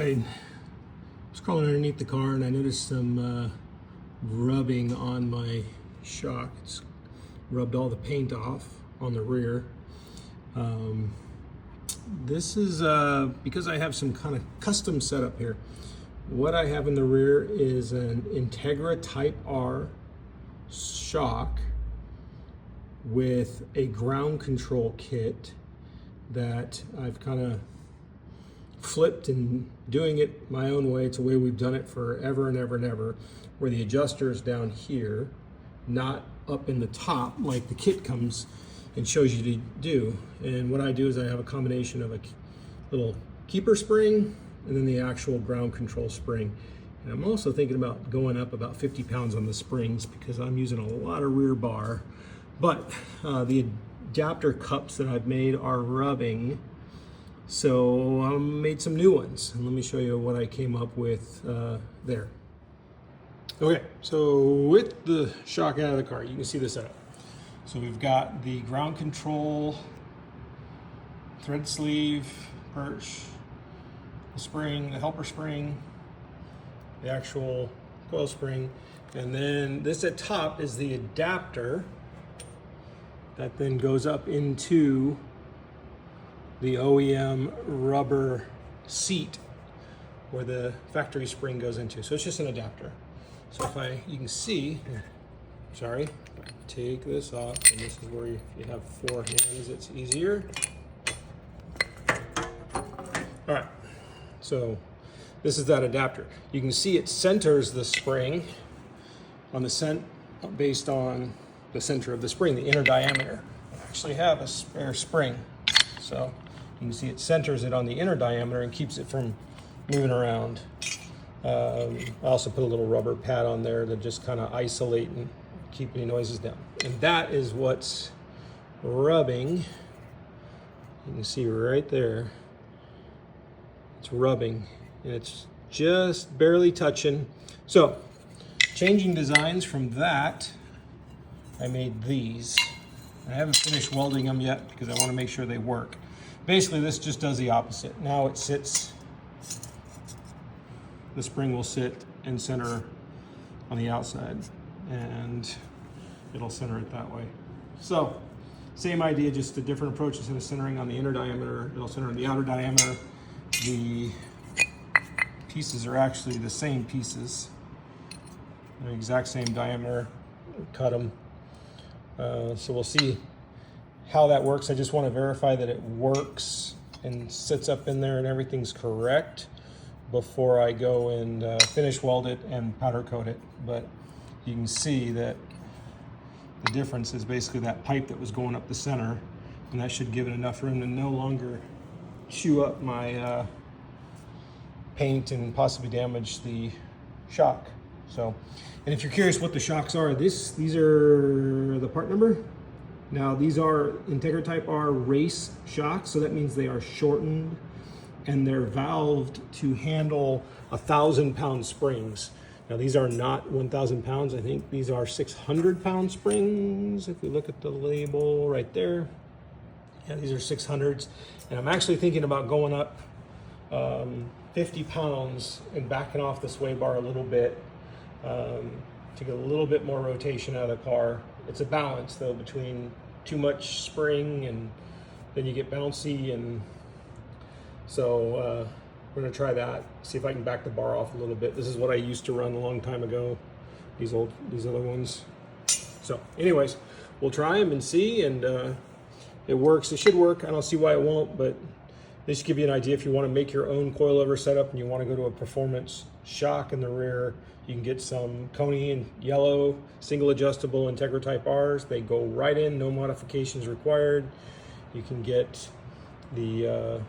I was crawling underneath the car and I noticed some rubbing on my shock. It's rubbed all the paint off on the rear. This is because I have some kind of custom setup here. What I have in the rear is an Integra Type R shock with a ground control kit that I've kind of flipped and doing it my own way. It's the way we've done it forever and ever and ever, where the adjuster is down here, not up in the top like the kit comes and shows you to do. And what I do is I have a combination of a little keeper spring and then the actual ground control spring. And I'm also thinking about going up about 50 pounds on the springs because I'm using a lot of rear bar. But the adapter cups that I've made are rubbing, so I made some new ones. And let me show you what I came up with there. Okay, so with the shock out of the car, you can see the setup. So we've got the ground control thread sleeve perch, the spring, the helper spring, the actual coil spring, and then this at top is the adapter that then goes up into the OEM rubber seat where the factory spring goes into. So it's just an adapter. So if you can see, sorry, take this off, and this is where you have four hands, it's easier. All right, so this is that adapter. You can see it centers the spring on the based on the center of the spring, the inner diameter. I actually have a spare spring, so you can see it centers it on the inner diameter and keeps it from moving around. I also put a little rubber pad on there to just kind of isolate and keep any noises down. And that is what's rubbing. You can see right there, it's rubbing, and it's just barely touching. So, changing designs from that, I made these. I haven't finished welding them yet because I want to make sure they work. Basically, this just does the opposite. Now it sits, the spring will sit and center on the outside, and it'll center it that way. So, same idea, just a different approach. Instead of centering on the inner diameter, it'll center on the outer diameter. The pieces are actually the same pieces. They're the exact same diameter. Cut them. So we'll see how that works. I just want to verify that it works and sits up in there and everything's correct before I go and finish weld it and powder coat it. But you can see that the difference is basically that pipe that was going up the center, and that should give it enough room to no longer chew up my paint and possibly damage the shock. So, and if you're curious what the shocks are, these are the part number. Now these are Integra Type R race shocks, so that means they are shortened and they're valved to handle 1,000-pound springs. Now these are not 1,000 pounds. I think these are 600-pound springs. If we look at the label right there, yeah, these are 600s. And I'm actually thinking about going up 50 pounds and backing off the sway bar a little bit to get a little bit more rotation out of the car. It's a balance though between too much spring and then you get bouncy, and so we're gonna try that, see if I can back the bar off a little bit. This is what I used to run a long time ago, these other ones. So anyways, we'll try them and see, and it works. It should work. I don't see why it won't, but this should give you an idea. If you want to make your own coilover setup and you want to go to a performance shock in the rear, you can get some Koni and yellow single adjustable Integra Type R's. They go right in, no modifications required. You can get the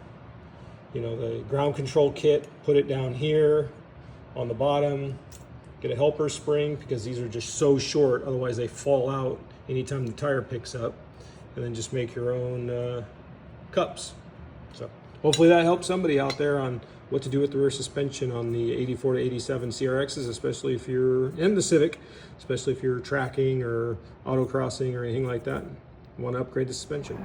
the ground control kit, put it down here on the bottom, get a helper spring because these are just so short, otherwise they fall out anytime the tire picks up, and then just make your own cups. So hopefully that helps somebody out there on what to do with the rear suspension on the 84 to 87 CRXs, especially if you're in the Civic, especially if you're tracking or autocrossing or anything like that. You want to upgrade the suspension.